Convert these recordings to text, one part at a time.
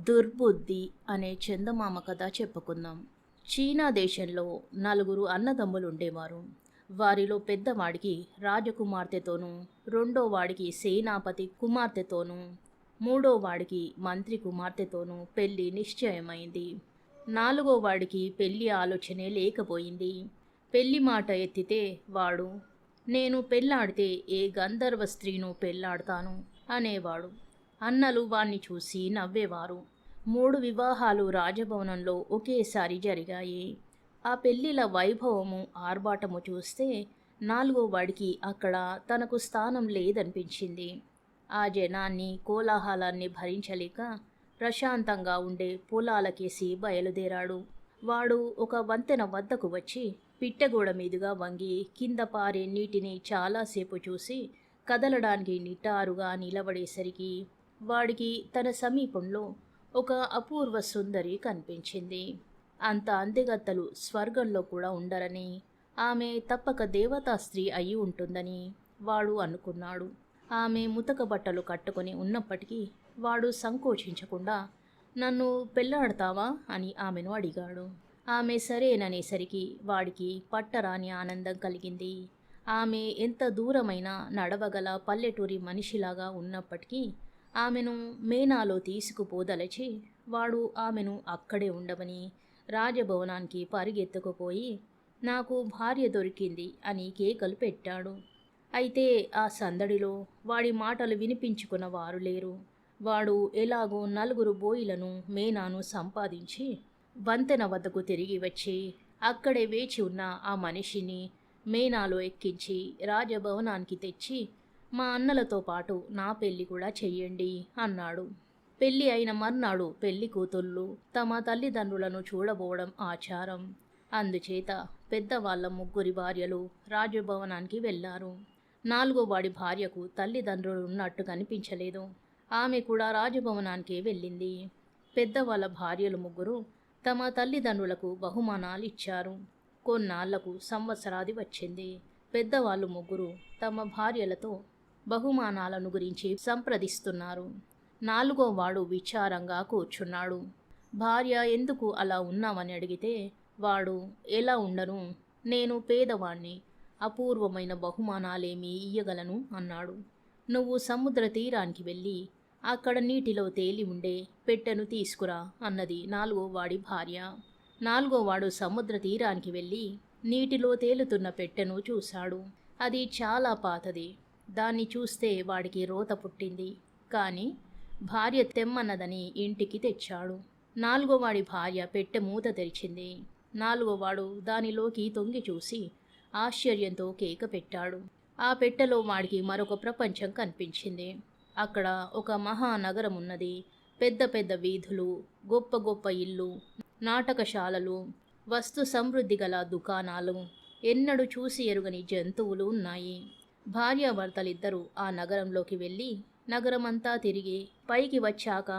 దుర్బుద్ధి అనే చందమామ కథ చెప్పుకుందాం. చీనా దేశంలో నలుగురు అన్నదమ్ములు ఉండేవారు. వారిలో పెద్దవాడికి రాజకుమార్తెతోనూ, రెండో వాడికి సేనాపతి కుమార్తెతోనూ, మూడో వాడికి మంత్రి కుమార్తెతోనూ పెళ్లి నిశ్చయమైంది. నాలుగో వాడికి పెళ్లి ఆలోచనే లేకపోయింది. పెళ్లి మాట ఎత్తితే వాడు, నేను పెళ్లాడితే ఏ గంధర్వ స్త్రీను పెళ్లాడతాను అనేవాడు. అన్నలు వాణ్ణి చూసి నవ్వేవారు. 3 వివాహాలు రాజభవనంలో ఒకేసారి జరిగాయి. ఆ పెళ్లిల వైభవము, ఆర్భాటము చూస్తే నాలుగో వాడికి అక్కడ తనకు స్థానం లేదనిపించింది. ఆ జనాన్ని, కోలాహలాన్ని భరించలేక ప్రశాంతంగా ఉండే పొలాలకేసి బయలుదేరాడు. వాడు ఒక వంతెన వద్దకు వచ్చి పిట్టగోడ మీదుగా వంగి కింద పారే నీటిని చాలాసేపు చూసి కదలడానికి నిటారుగా నిలబడేసరికి వాడికి తన సమీపంలో ఒక అపూర్వ సుందరి కనిపించింది. అంత అందగత్తలు స్వర్గంలో కూడా ఉండరని, ఆమె తప్పక దేవతా స్త్రీ అయి ఉంటుందని వాడు అనుకున్నాడు. ఆమె ముతక బట్టలు కట్టుకొని ఉన్నప్పటికీ వాడు సంకోచించకుండా, నన్ను పెళ్లాడతావా అని ఆమెను అడిగాడు. ఆమె సరేననేసరికి వాడికి పట్టరాని ఆనందం కలిగింది. ఆమె ఎంత దూరమైనా నడవగల పల్లెటూరి మనిషిలాగా ఉన్నప్పటికీ ఆమెను మేనాలో తీసుకుపోదలచి వాడు ఆమెను అక్కడే ఉండమని రాజభవనానికి పరిగెత్తుకుపోయి, నాకు భార్య దొరికింది అని కేకలు పెట్టాడు. అయితే ఆ సందడిలో వాడి మాటలు వినిపించుకున్న వారు లేరు. వాడు ఎలాగో 4 బోయిలను, మేనాను సంపాదించి వంతెన వద్దకు తిరిగి వచ్చి అక్కడే వేచి ఉన్న ఆ మనిషిని మేనాలో ఎక్కించి రాజభవనానికి తెచ్చి, మా అన్నలతో పాటు నా పెళ్లి కూడా చెయ్యండి అన్నాడు. పెళ్లి అయిన మర్నాడు పెళ్లి కూతుళ్ళు తమ తల్లిదండ్రులను చూడబోవడం ఆచారం. అందుచేత పెద్దవాళ్ళ 3 భార్యలు రాజభవనానికి వెళ్లారు. 4వ వాడి భార్యకు తల్లిదండ్రులు ఉన్నట్టు కనిపించలేదు. ఆమె కూడా రాజభవనానికే వెళ్ళింది. పెద్దవాళ్ళ భార్యలు 3 తమ తల్లిదండ్రులకు బహుమానాలు ఇచ్చారు. కొన్నాళ్లకు సంవత్సరాది వచ్చింది. పెద్దవాళ్ళు 3 తమ భార్యలతో బహుమానాలను గురించి సంప్రదిస్తున్నారు. 4వ వాడు విచారంగా కూర్చున్నాడు. భార్య ఎందుకు అలా ఉన్నావని అడిగితే వాడు, ఎలా ఉండను, నేను పేదవాణ్ణి, అపూర్వమైన బహుమానాలేమీ ఇయ్యగలను అన్నాడు. నువ్వు సముద్ర తీరానికి వెళ్ళి అక్కడ నీటిలో తేలి ఉండే పెట్టెను తీసుకురా అన్నది 4వ వాడి భార్య. 4వ వాడు సముద్ర తీరానికి వెళ్ళి నీటిలో తేలుతున్న పెట్టెను చూశాడు. అది చాలా పాతది. దాన్ని చూస్తే వాడికి రోత పుట్టింది. కానీ భార్య తెమ్మన్నదని ఇంటికి తెచ్చాడు. 4వ వాడి భార్య పెట్టె మూత తెరిచింది. 4వ వాడు దానిలోకి తొంగి చూసి ఆశ్చర్యంతో కేక పెట్టాడు. ఆ పెట్టెలో వాడికి మరొక ప్రపంచం కనిపించింది. అక్కడ ఒక మహానగరం ఉన్నది. పెద్ద పెద్ద వీధులు, గొప్ప గొప్ప ఇళ్ళు, నాటకశాలలు, వస్తు సమృద్ధి గల దుకాణాలు, ఎన్నడూ చూసి ఎరుగని జంతువులు ఉన్నాయి. భార్యాభర్తలిద్దరూ ఆ నగరంలోకి వెళ్ళి నగరమంతా తిరిగి పైకి వచ్చాక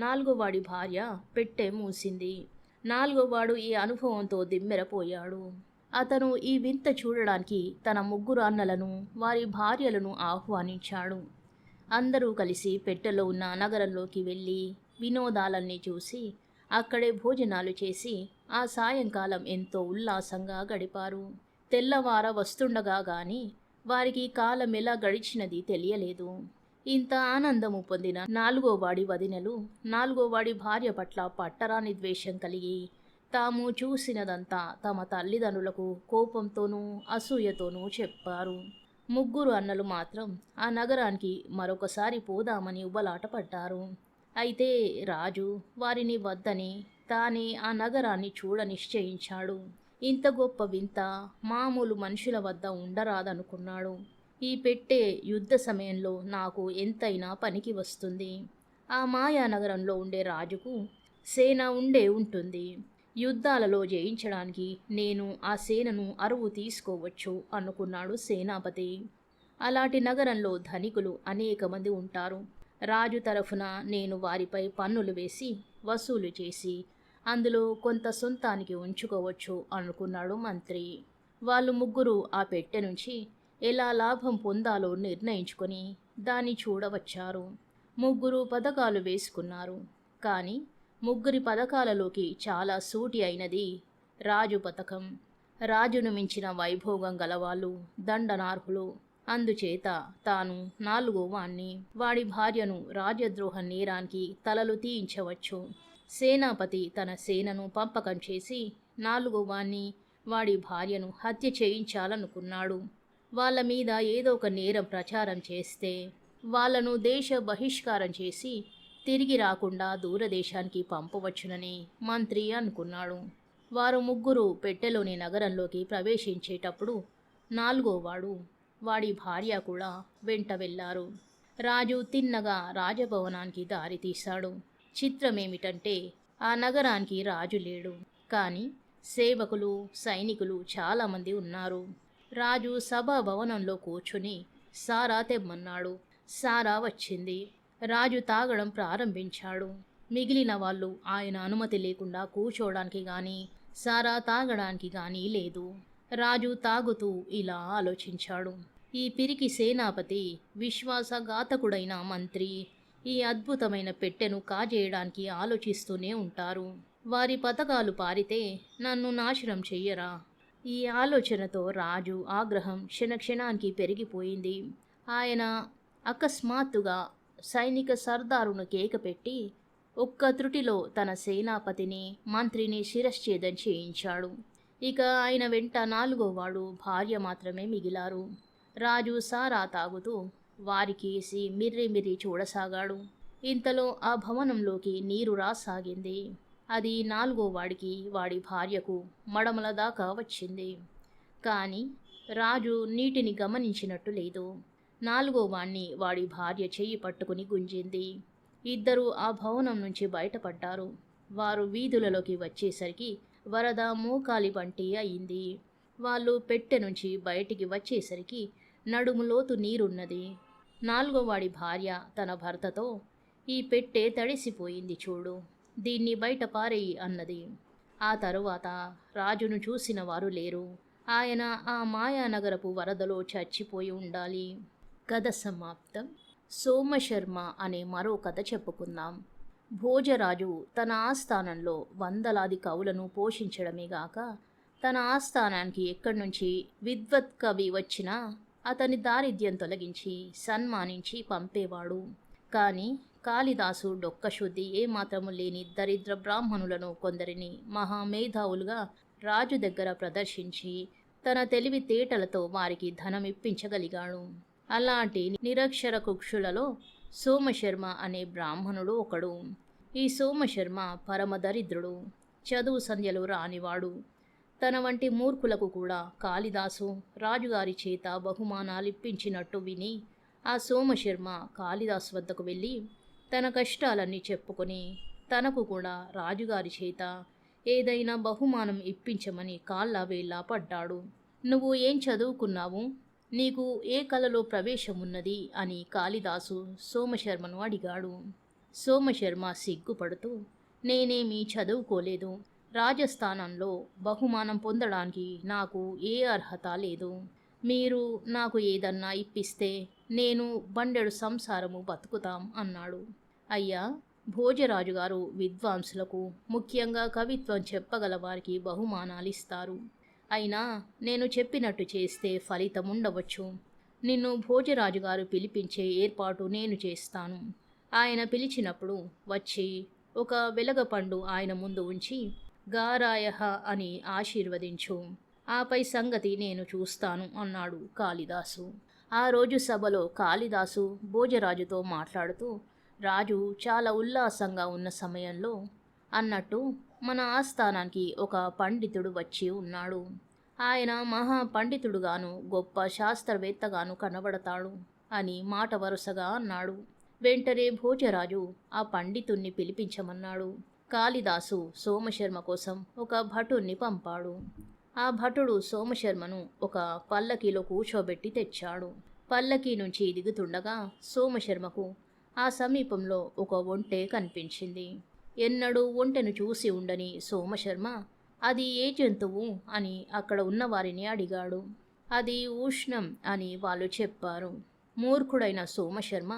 4వ వాడి భార్య పెట్టె మూసింది. 4వ వాడు ఈ అనుభవంతో దిమ్మెరపోయాడు. అతను ఈ వింత చూడడానికి తన 3 అన్నలను, వారి భార్యలను ఆహ్వానించాడు. అందరూ కలిసి పెట్టెలో ఉన్న నగరంలోకి వెళ్ళి వినోదాలన్నీ చూసి అక్కడే భోజనాలు చేసి ఆ సాయంకాలం ఎంతో ఉల్లాసంగా గడిపారు. తెల్లవార వస్తుండగా గాని వారికి కాలం ఎలా గడిచినది తెలియలేదు. ఇంత ఆనందము పొందిన 4వ వాడి వదినలు 4వ వాడి భార్య పట్ల పట్టరాని ద్వేషం కలిగి తాము చూసినదంతా తమ తల్లిదండ్రులకు కోపంతోనూ అసూయతోనూ చెప్పారు. 3 అన్నలు మాత్రం ఆ నగరానికి మరొకసారి పోదామని ఉబలాట పడ్డారు. అయితే రాజు వారిని వద్దని తానే ఆ నగరాన్ని చూడ నిశ్చయించాడు. ఇంత గొప్ప వింత మామూలు మనుషుల వద్ద ఉండరాదనుకున్నాడు. ఈ పెట్టె యుద్ధ సమయంలో నాకు ఎంతైనా పనికి వస్తుంది. ఆ మాయా నగరంలో ఉండే రాజుకు సేన ఉండే ఉంటుంది. యుద్ధాలలో జయించడానికి నేను ఆ సేనను అరువు తీసుకోవచ్చు అనుకున్నాడు సేనాపతి. అలాంటి నగరంలో ధనికులు అనేక మంది ఉంటారు. రాజు తరఫున నేను వారిపై పన్నులు వేసి వసూలు చేసి అందులో కొంత సొంతానికి ఉంచుకోవచ్చు అనుకున్నాడు మంత్రి. వాళ్ళు 3 ఆ పెట్టె నుంచి ఎలా లాభం పొందాలో నిర్ణయించుకొని దాన్ని చూడవచ్చారు. 3 పథకాలు వేసుకున్నారు. కానీ ముగ్గురి పథకాలలోకి చాలా సూటి అయినది రాజు పథకం. రాజును మించిన వైభోగం గలవాళ్ళు దండనార్హులు. అందుచేత తాను నాలుగో వాణ్ణి, వాడి భార్యను రాజద్రోహ నేరానికి తలలు తీయించవచ్చు. సేనాపతి తన సేనను పంపకం చేసి నాలుగో వాణ్ణి, వాడి భార్యను హత్య చేయించాలనుకున్నాడు. వాళ్ళ మీద ఏదో ఒక నేరం ప్రచారం చేస్తే వాళ్ళను దేశ బహిష్కారం చేసి తిరిగి రాకుండా దూరదేశానికి పంపవచ్చునని మంత్రి అనుకున్నాడు. వారు ముగ్గురు పెట్టెలోని నగరంలోకి ప్రవేశించేటప్పుడు నాలుగోవాడు, వాడి భార్య కూడా వెంట వెళ్ళారు. రాజు తిన్నగా రాజభవనానికి దారి తీశాడు. చిత్రమేమిటంటే ఆ నగరానికి రాజు లేడు, కానీ సేవకులు, సైనికులు చాలామంది ఉన్నారు. రాజు సభాభవనంలో కూర్చుని సారా తెమ్మన్నాడు. సారా వచ్చింది. రాజు తాగడం ప్రారంభించాడు. మిగిలిన వాళ్ళు ఆయన అనుమతి లేకుండా కూర్చోడానికి గాని సారా తాగడానికి గాని లేదు. రాజు తాగుతూ ఇలా ఆలోచించాడు. ఈ పిరికి సేనాపతి, విశ్వాసఘాతకుడైన మంత్రి ఈ అద్భుతమైన పెట్టెను కాజేయడానికి ఆలోచిస్తూనే ఉంటారు. వారి పథకాలు పారితే నన్ను నాశనం చెయ్యరా? ఈ ఆలోచనతో రాజు ఆగ్రహం క్షణక్షణానికి పెరిగిపోయింది. ఆయన అకస్మాత్తుగా సైనిక సర్దారును కేకపెట్టి ఒక్క త్రుటిలో తన సేనాపతిని, మంత్రిని శిరశ్ఛేదం చేయించాడు. ఇక ఆయన వెంట నాలుగోవాడు, భార్య మాత్రమే మిగిలారు. రాజు సారా తాగుతూ వారికేసి మిర్రి చూడసాగాడు. ఇంతలో ఆ భవనంలోకి నీరు రాసాగింది. అది నాలుగోవాడికి, వాడి భార్యకు మడమల దాకా వచ్చింది. కానీ రాజు నీటిని గమనించినట్టు లేదు. నాలుగోవాణ్ణి వాడి భార్య చెయ్యి పట్టుకుని గుంజింది. ఇద్దరూ ఆ భవనం నుంచి బయటపడ్డారు. వారు వీధులలోకి వచ్చేసరికి వరద మోకాలి వంటి అయింది. వాళ్ళు పెట్టె నుంచి బయటికి వచ్చేసరికి నడుములోతు నీరున్నది. నాలుగోవాడి భార్య తన భర్తతో, ఈ పెట్టె తడిసిపోయింది చూడు, దీన్ని బయట పారేయి అన్నది. ఆ తరువాత రాజును చూసిన వారు లేరు. ఆయన ఆ మాయానగరపు వరదలో చచ్చిపోయి ఉండాలి. కథ సమాప్తం. సోమశర్మ అనే మరో కథ చెప్పుకుందాం. భోజరాజు తన ఆస్థానంలో వందలాది కవులను పోషించడమే గాక తన ఆస్థానానికి ఎక్కడి నుంచి విద్వత్ కవి వచ్చినా అతని దారిద్ర్యం తొలగించి సన్మానించి పంపేవాడు. కానీ కాళిదాసు డొక్కశుద్ధి ఏమాత్రము లేని దరిద్ర బ్రాహ్మణులను కొందరిని మహామేధావులుగా రాజు దగ్గర ప్రదర్శించి తన తెలివితేటలతో వారికి ధనం ఇప్పించగలిగాడు. అలాంటి నిరక్షర కుక్షులలో సోమశర్మ అనే బ్రాహ్మణుడు ఒకడు. ఈ సోమశర్మ పరమ దరిద్రుడు, చదువు సంధ్యలు రానివాడు. తన వంటి మూర్ఖులకు కూడా కాళిదాసు రాజుగారి చేత బహుమానాలిప్పించినట్టు విని ఆ సోమశర్మ కాళిదాసు వద్దకు వెళ్ళి తన కష్టాలన్నీ చెప్పుకొని తనకు కూడా రాజుగారి చేత ఏదైనా బహుమానం ఇప్పించమని కాళ్ళ వేళ్ళ పడ్డాడు. నువ్వు ఏం చదువుకున్నావు? నీకు ఏ కళలో ప్రవేశమున్నది అని కాళిదాసు సోమశర్మను అడిగాడు. సోమశర్మ సిగ్గుపడుతూ, నేనేమీ చదువుకోలేదు. రాజస్థానంలో బహుమానం పొందడానికి నాకు ఏ అర్హత లేదు. మీరు నాకు ఏదన్నా ఇప్పిస్తే నేను బండెడు సంసారము బతుకుతాం అన్నాడు. అయ్యా, భోజరాజు గారు విద్వాంసులకు, ముఖ్యంగా కవిత్వం చెప్పగల వారికి బహుమానాలిస్తారు. అయినా నేను చెప్పినట్టు చేస్తే ఫలితం ఉండవచ్చు. నిన్ను భోజరాజు గారు పిలిపించే ఏర్పాటు నేను చేస్తాను. ఆయన పిలిచినప్పుడు వచ్చి ఒక వెలగపండు ఆయన ముందు ఉంచి గారాయహ అని ఆశీర్వదించు. ఆపై సంగతి నేను చూస్తాను అన్నాడు కాళిదాసు. ఆ రోజు సభలో కాళిదాసు భోజరాజుతో మాట్లాడుతూ, రాజు చాలా ఉల్లాసంగా ఉన్న సమయంలో అన్నట్టు మన ఆస్థానానికి ఒక పండితుడు వచ్చి ఉన్నాడు. ఆయన మహా పండితుడుగాను గొప్ప శాస్త్రవేత్తగాను కనబడతాడు అని మాట వరుసగా అన్నాడు. వెంటనే భోజరాజు ఆ పండితుణ్ణి పిలిపించమన్నాడు. కాళిదాసు సోమశర్మ కోసం ఒక భటుణ్ణి పంపాడు. ఆ భటుడు సోమశర్మను ఒక పల్లకీలో కూర్చోబెట్టి తెచ్చాడు. పల్లకీ నుంచి దిగుతుండగా సోమశర్మకు ఆ సమీపంలో ఒక ఒంటె కనిపించింది. ఎన్నడూ ఒంటెను చూసి ఉండని సోమశర్మ అది ఏ జంతువు అని అక్కడ ఉన్నవారిని అడిగాడు. అది ఉష్ణం అని వాళ్ళు చెప్పారు. మూర్ఖుడైన సోమశర్మ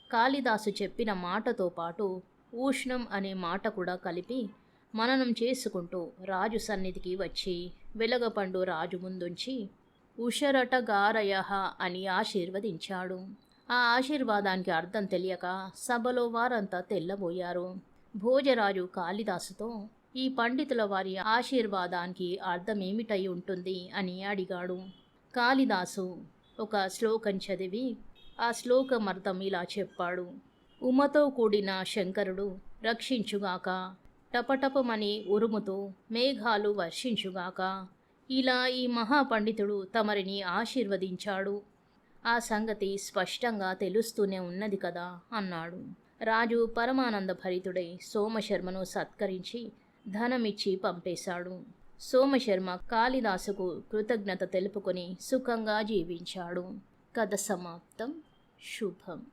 కాళిదాసు చెప్పిన మాటతో పాటు ఊష్ణం అనే మాట కూడా కలిపి మననం చేసుకుంటూ రాజు సన్నిధికి వచ్చి వెలగపండు రాజు ముందుంచి ఉషరటగారయ అని ఆశీర్వదించాడు. ఆ ఆశీర్వాదానికి అర్థం తెలియక సభలో వారంతా తెల్లబోయారు. భోజరాజు కాళిదాసుతో ఈ పండితుల వారి ఆశీర్వాదానికి అర్థమేమిటై ఉంటుంది అని అడిగాడు. కాళిదాసు ఒక శ్లోకం చదివి ఆ శ్లోకం అర్థం ఇలా చెప్పాడు. ఉమతో కూడిన శంకరుడు రక్షించుగాక, టపటపమని ఉరుముతో మేఘాలు వర్షించుగాక. ఇలా ఈ మహాపండితుడు తమరిని ఆశీర్వదించాడు. ఆ సంగతి స్పష్టంగా తెలుస్తూనే ఉన్నది కదా అన్నాడు. రాజు పరమానంద భరితుడై సోమశర్మను సత్కరించి ధనమిచ్చి పంపేశాడు. సోమశర్మ కాళిదాసుకు కృతజ్ఞత తెలుపుకొని సుఖంగా జీవించాడు. కథ సమాప్తం. శుభం.